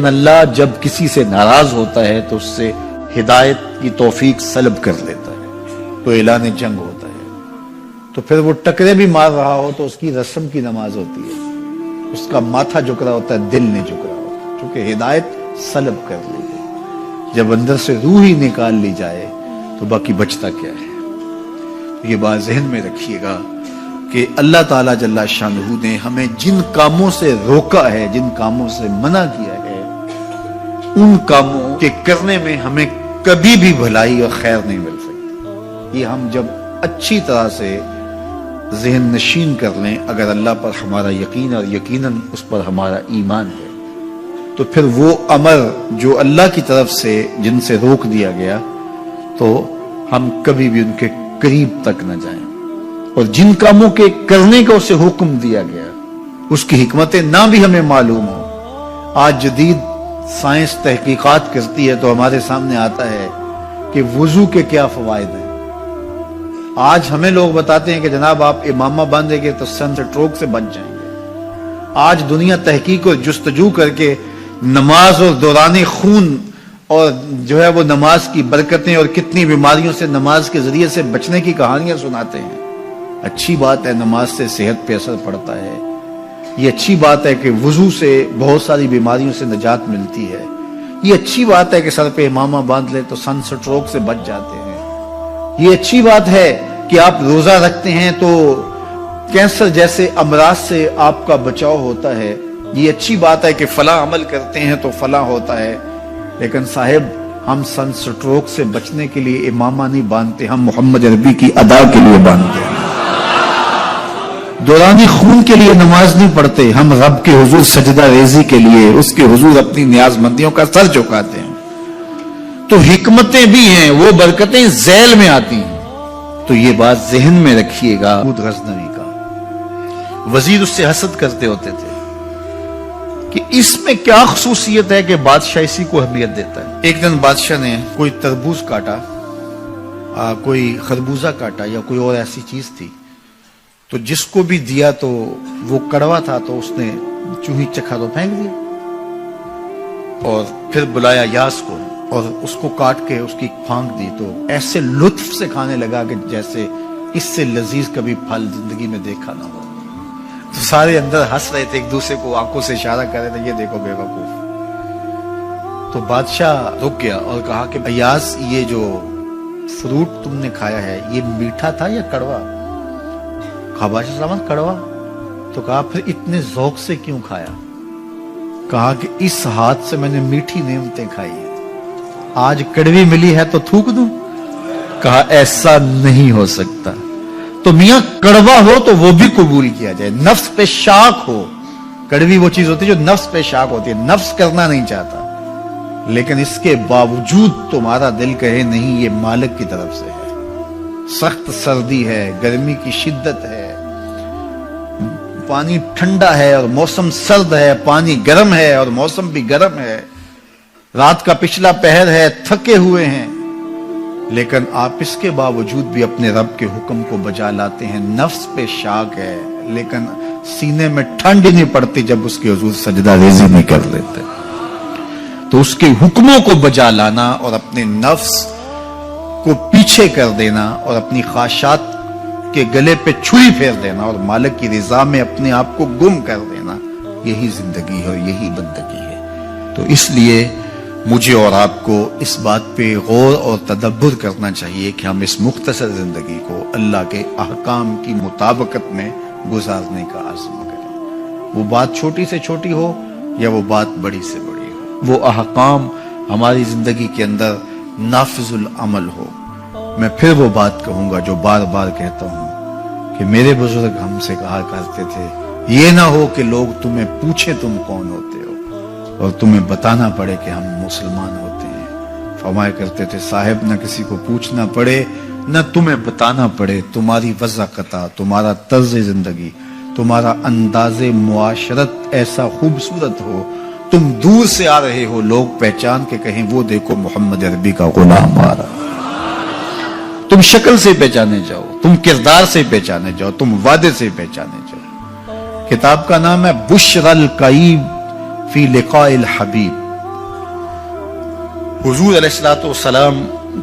اللہ جب کسی سے ناراض ہوتا ہے تو اس سے ہدایت کی توفیق سلب کر لیتا ہے، تو اعلان جنگ ہوتا ہے۔ تو پھر وہ ٹکرے بھی مار رہا ہو تو اس کی رسم کی نماز ہوتی ہے، اس کا ماتھا جھک رہا ہوتا ہے، دل نہیں جھک رہا ہوتا، کیونکہ ہدایت سلب کر لی گئی۔ جب اندر سے روح ہی نکال لی جائے تو باقی بچتا کیا ہے؟ یہ بات ذہن میں رکھیے گا کہ اللہ تعالیٰ جل شانہ نے ہمیں جن کاموں سے روکا ہے، جن کاموں سے منع کیا ہے، ان کاموں کے کرنے میں ہمیں کبھی بھی بھلائی اور خیر نہیں مل سکتی۔ یہ ہم جب اچھی طرح سے ذہن نشین کر لیں، اگر اللہ پر ہمارا یقین اور یقیناً اس پر ہمارا ایمان ہے، تو پھر وہ امر جو اللہ کی طرف سے جن سے روک دیا گیا تو ہم کبھی بھی ان کے قریب تک نہ جائیں، اور جن کاموں کے کرنے کا اسے حکم دیا گیا اس کی حکمتیں نہ بھی ہمیں معلوم ہو۔ آج جدید سائنس تحقیقات کرتی ہے تو ہمارے سامنے آتا ہے کہ وضو کے کیا فوائد ہیں۔ آج ہمیں لوگ بتاتے ہیں کہ جناب آپ امامہ باندھیں گے تو سن سٹروک سے بچ جائیں گے۔ آج دنیا تحقیق اور جستجو کر کے نماز اور دوران خون اور جو ہے وہ نماز کی برکتیں اور کتنی بیماریوں سے نماز کے ذریعے سے بچنے کی کہانیاں سناتے ہیں۔ اچھی بات ہے، نماز سے صحت پہ اثر پڑتا ہے، یہ اچھی بات ہے کہ وضو سے بہت ساری بیماریوں سے نجات ملتی ہے، یہ اچھی بات ہے کہ سر پہ امامہ باندھ لے تو سن سٹروک سے بچ جاتے ہیں، یہ اچھی بات ہے کہ آپ روزہ رکھتے ہیں تو کینسر جیسے امراض سے آپ کا بچاؤ ہوتا ہے، یہ اچھی بات ہے کہ فلاں عمل کرتے ہیں تو فلاں ہوتا ہے۔ لیکن صاحب ہم سن سٹروک سے بچنے کے لیے امامہ نہیں باندھتے، ہم محمد عربی کی ادا کے لیے باندھتے ہیں۔ دورانی خون کے لیے نماز نہیں پڑھتے، ہم رب کے حضور سجدہ ریزی کے لیے اس کے حضور اپنی نیاز مندیوں کا سر جھکاتے ہیں۔ تو حکمتیں بھی ہیں، وہ برکتیں ذیل میں آتی ہیں۔ تو یہ بات ذہن میں رکھیے گا۔ غزنوی کا وزیر اس سے حسد کرتے ہوتے تھے کہ اس میں کیا خصوصیت ہے کہ بادشاہ اسی کو اہمیت دیتا ہے۔ ایک دن بادشاہ نے کوئی تربوز کاٹا، کوئی خربوزہ کاٹا یا کوئی اور ایسی چیز تھی، تو جس کو بھی دیا تو وہ کڑوا تھا تو اس نے چوہی چکھا تو پھینک دیا، اور پھر بلایا یاس کو اور اس کو کاٹ کے اس کی پھانک دی، تو ایسے لطف سے کھانے لگا کہ جیسے اس سے لذیذ کبھی پھل زندگی میں دیکھا نہ ہو۔ تو سارے اندر ہنس رہے تھے، ایک دوسرے کو آنکھوں سے اشارہ کر رہے تھے، یہ دیکھو بے وقوف۔ تو بادشاہ رک گیا اور کہا کہ ایاز یہ جو فروٹ تم نے کھایا ہے یہ میٹھا تھا یا کڑوا؟ کہا بادشاہ سلامت کڑوا۔ تو کہا پھر اتنے ذوق سے کیوں کھایا؟ کہا کہ اس ہاتھ سے میں نے میٹھی نعمتیں کھائی ہیں، آج کڑوی ملی ہے تو تھوک دوں؟ کہا ایسا نہیں ہو سکتا۔ تو میاں کڑوا ہو تو وہ بھی قبول کیا جائے، نفس پہ شاک ہو۔ کڑوی وہ چیز ہوتی ہے جو نفس پہ شاک ہوتی ہے، نفس کرنا نہیں چاہتا، لیکن اس کے باوجود تمہارا دل کہے نہیں یہ مالک کی طرف سے ہے۔ سخت سردی ہے، گرمی کی شدت ہے، پانی ٹھنڈا ہے اور موسم سرد ہے، پانی گرم ہے اور موسم بھی گرم ہے، رات کا پچھلا پہر ہے، تھکے ہوئے ہیں، لیکن آپ اس کے باوجود بھی اپنے رب کے حکم کو بجا لاتے ہیں۔ نفس پہ شاک ہے لیکن سینے میں ٹھنڈ ہی نہیں پڑتی جب اس کے حضور سجدہ ریزی نہیں کر لیتے۔ تو اس کے حکموں کو بجا لانا اور اپنے نفس کو پیچھے کر دینا اور اپنی خواہشات کے گلے پہ چھری پھیر دینا اور مالک کی رضا میں اپنے آپ کو گم کر دینا، یہی زندگی ہے اور یہی بندگی ہے۔ تو اس لیے مجھے اور آپ کو اس بات پہ غور اور تدبر کرنا چاہیے کہ ہم اس مختصر زندگی کو اللہ کے احکام کی مطابقت میں گزارنے کا عزم کریں، وہ بات چھوٹی سے چھوٹی ہو یا وہ بات بڑی سے بڑی ہو، وہ احکام ہماری زندگی کے اندر نافذ العمل ہو۔ میں پھر وہ بات کہوں گا جو بار بار کہتا ہوں کہ میرے بزرگ ہم سے کہا کرتے تھے، یہ نہ ہو کہ لوگ تمہیں پوچھیں تم کون ہوتے ہو اور تمہیں بتانا پڑے کہ ہم مسلمان ہوتے ہیں۔ فرمایا کرتے تھے صاحب نہ کسی کو پوچھنا پڑے نہ تمہیں بتانا پڑے، تمہاری وضاحت، تمہارا طرز زندگی، تمہارا انداز معاشرت ایسا خوبصورت ہو، تم دور سے آ رہے ہو لوگ پہچان کے کہیں وہ دیکھو محمد عربی کا غلام آ رہا۔ تم شکل سے پہچانے جاؤ، تم کردار سے پہچانے جاؤ، تم وعدے سے پہچانے جاؤ۔ کتاب کا نام ہے بشر القیب فی لقاء الحبیب، حضور علیہ الصلوۃ والسلام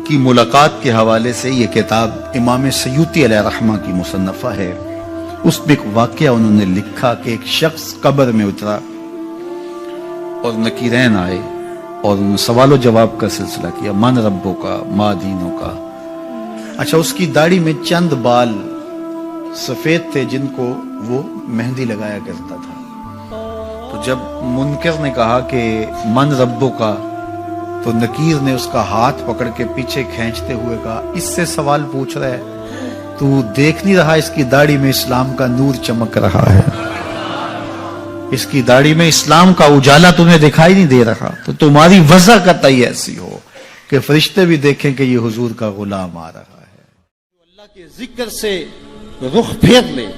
کی ملاقات کے حوالے سے یہ کتاب امام سیوطی علیہ رحمہ کی مصنفہ ہے. اس میں ایک واقعہ انہوں نے لکھا کہ ایک شخص قبر میں اترا اور نکیرین آئے اور انہوں نے سوال و جواب کا سلسلہ کیا. من ربوں کا، ما دینوں کا. اچھا، اس کی داڑھی میں چند بال سفید تھے جن کو وہ مہندی لگایا کرتا تھا. تو جب منکر نے کہا کہ من ربوں کا، تو نکیر نے اس کا ہاتھ پکڑ کے پیچھے کھینچتے ہوئے کہا اس سے سوال پوچھ رہا ہے، تو دیکھ نہیں رہا اس کی داڑھی میں اسلام کا نور چمک رہا ہے؟ اس کی داڑھی میں اسلام کا اجالا تمہیں دکھائی نہیں دے رہا؟ تو تمہاری وجہ قطعی ایسی ہو کہ فرشتے بھی دیکھیں کہ یہ حضور کا غلام آ رہا ہے. اللہ کے ذکر سے رخ پھیر لے،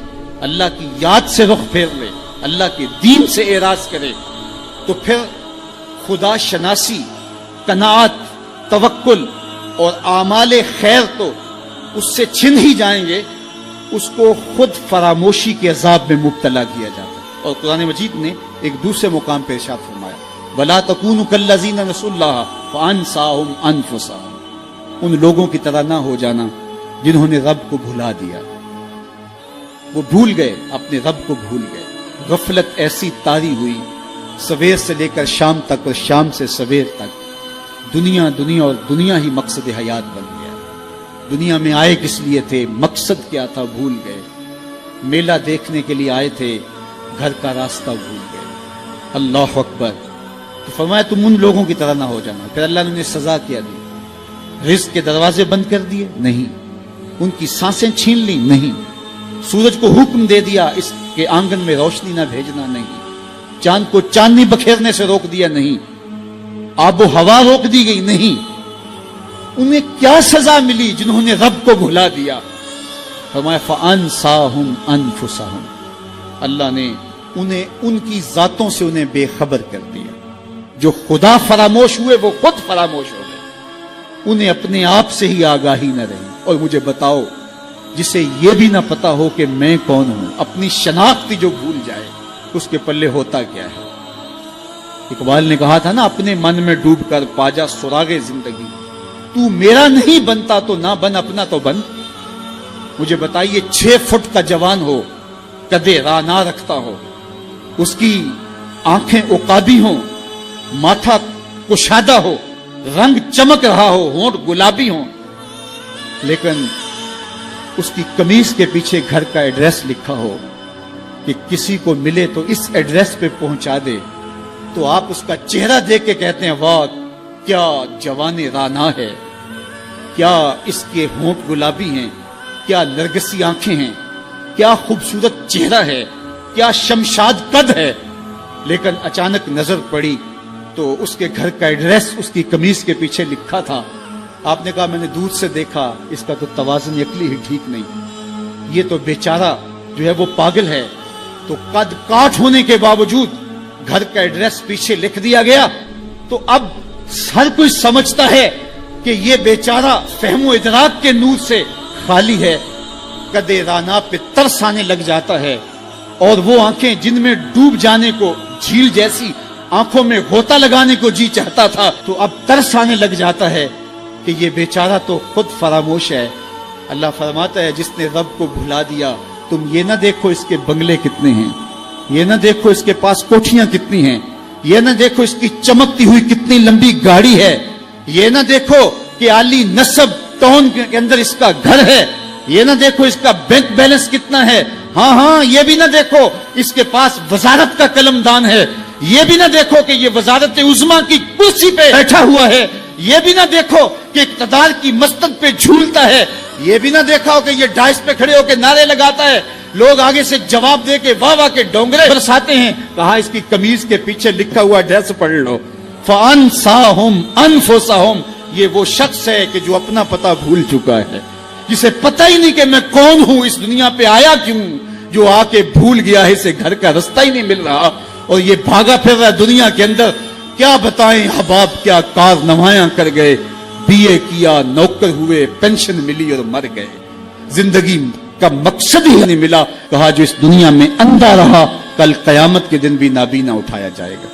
اللہ کی یاد سے رخ پھیر لے، اللہ کے دین سے اعراض کرے، تو پھر خدا شناسی، قناعت، توکل اور اعمال خیر تو اس سے چھن ہی جائیں گے. اس کو خود فراموشی کے عذاب میں مبتلا کیا جاتا ہے. اور قرآن مجید نے ایک دوسرے مقام پہ ارشاد فرمایا، وَلَا تَكُونُوا كَالَّذِينَ نَسُوا اللَّهَ فَأَنسَاهُمْ أَنفُسَهُمْ. ان لوگوں کی طرح نہ ہو جانا جنہوں نے رب کو بھلا دیا. وہ بھول گئے، اپنے رب کو بھول گئے. غفلت ایسی طاری ہوئی، سویر سے لے کر شام تک اور شام سے سویر تک دنیا دنیا اور دنیا ہی مقصد حیات بن گیا. دنیا میں آئے کس لیے تھے، مقصد کیا تھا، بھول گئے. میلہ دیکھنے کے لیے آئے تھے، گھر کا راستہ بھول گئے. اللہ اکبر. تو فرمایا تم ان لوگوں کی طرح نہ ہو جانا. پھر اللہ نے انہیں سزا کیا دی. رزق کے دروازے بند کر دیے؟ نہیں. ان کی سانسیں چھین لی؟ نہیں. سورج کو حکم دے دیا اس کے آنگن میں روشنی نہ بھیجنا؟ نہیں. چاند کو چاندنی بکھیرنے سے روک دیا؟ نہیں. آب و ہوا روک دی گئی؟ نہیں. انہیں کیا سزا ملی جنہوں نے رب کو بھلا دیا؟ فرمایا فَأَنسَاهُمْ أَنفُسَهُمْ. اللہ نے انہیں ان کی ذاتوں سے انہیں بے خبر کر دیا. جو خدا فراموش ہوئے وہ خود فراموش ہو گئے. انہیں اپنے آپ سے ہی آگاہی نہ رہی. اور مجھے بتاؤ، جسے یہ بھی نہ پتا ہو کہ میں کون ہوں، اپنی شناخت جو بھول جائے، اس کے پلے ہوتا کیا ہے؟ اقبال نے کہا تھا نا، اپنے من میں ڈوب کر پاجا سراغ زندگی. تو میرا نہیں بنتا تو نہ بن، اپنا تو بن. مجھے بتائیے، 6 فٹ کا جوان ہو، قدے راہ نہ رکھتا ہو، اس کی آنکھیں عقابی ہوں، ماتھا کشادہ ہو، رنگ چمک رہا ہو، ہونٹ گلابی ہوں، لیکن اس کی قمیص کے پیچھے گھر کا ایڈریس لکھا ہو کہ کسی کو ملے تو اس ایڈریس پہ پہنچا دے، تو آپ اس کا چہرہ دیکھ کے کہتے ہیں واہ کیا جوان رانا ہے، کیا اس کے ہونٹ گلابی ہیں، کیا نرگسی آنکھیں ہیں، کیا خوبصورت چہرہ ہے، کیا شمشاد قد ہے. لیکن اچانک نظر پڑی تو اس کے گھر کا ایڈریس اس کی قمیص کے پیچھے لکھا تھا. آپ نے کہا میں نے دور سے دیکھا، اس کا تو توازن عقلی ہی ٹھیک نہیں، یہ تو بیچارہ جو ہے وہ پاگل ہے. تو قد کاٹ ہونے کے باوجود گھر کا ایڈریس پیچھے لکھ دیا گیا. تو اب ہر کوئی سمجھتا ہے کہ یہ بیچارہ فہم و ادراک کے نور سے خالی ہے. قدے رانا پہ ترس آنے لگ جاتا ہے، اور وہ آنکھیں جن میں ڈوب جانے کو، جھیل جیسی آنکھوں میں غوطہ لگانے کو جی چاہتا تھا، تو اب ترس آنے لگ جاتا ہے کہ یہ بیچارہ تو خود فراموش ہے. اللہ فرماتا ہے جس نے رب کو بھلا دیا، تم یہ نہ دیکھو اس کے بنگلے کتنے ہیں، یہ نہ دیکھو اس کے پاس کوٹھیاں کتنی ہیں، یہ نہ دیکھو اس کی چمکتی ہوئی کتنی لمبی گاڑی ہے، یہ نہ دیکھو کہ عالی نسب ٹاؤن کے اندر اس کا گھر ہے، یہ نہ دیکھو اس کا بینک بیلنس کتنا ہے، ہاں یہ بھی نہ دیکھو اس کے پاس وزارت کا قلم دان ہے، یہ بھی نہ دیکھو کہ یہ وزارت عظمیٰ کی کرسی پہ بیٹھا ہوا ہے، یہ بھی نہ دیکھو کہ اقتدار کی مستد پہ جھولتا ہے، یہ بھی نہ دیکھا ہو کہ یہ ڈائس پہ کھڑے ہو کے نعرے لگاتا ہے، لوگ آگے سے جواب دے کے واہ واہ کے ڈونگرے برساتے ہیں. کہا اس کی قمیض کے پیچھے لکھا ہوا ایڈریس پڑھ لو، فَأَنسَاهُمْ أَنفُسَهُمْ. یہ وہ شخص ہے کہ جو اپنا پتہ بھول چکا ہے، جسے پتہ ہی نہیں کہ میں کون ہوں، اس دنیا پہ آیا کیوں، جو آ کے بھول گیا ہے، اسے گھر کا رستہ ہی نہیں مل رہا، اور یہ بھاگا پھر رہا دنیا کے اندر. کیا بتائیں احباب، کیا کار نمایاں کر گئے، BA کیا، نوکر ہوئے، پینشن ملی اور مر گئے، زندگی کا مقصد ہی نہیں ملا. کہا جو اس دنیا میں اندھا رہا، کل قیامت کے دن بھی نابینا اٹھایا جائے گا.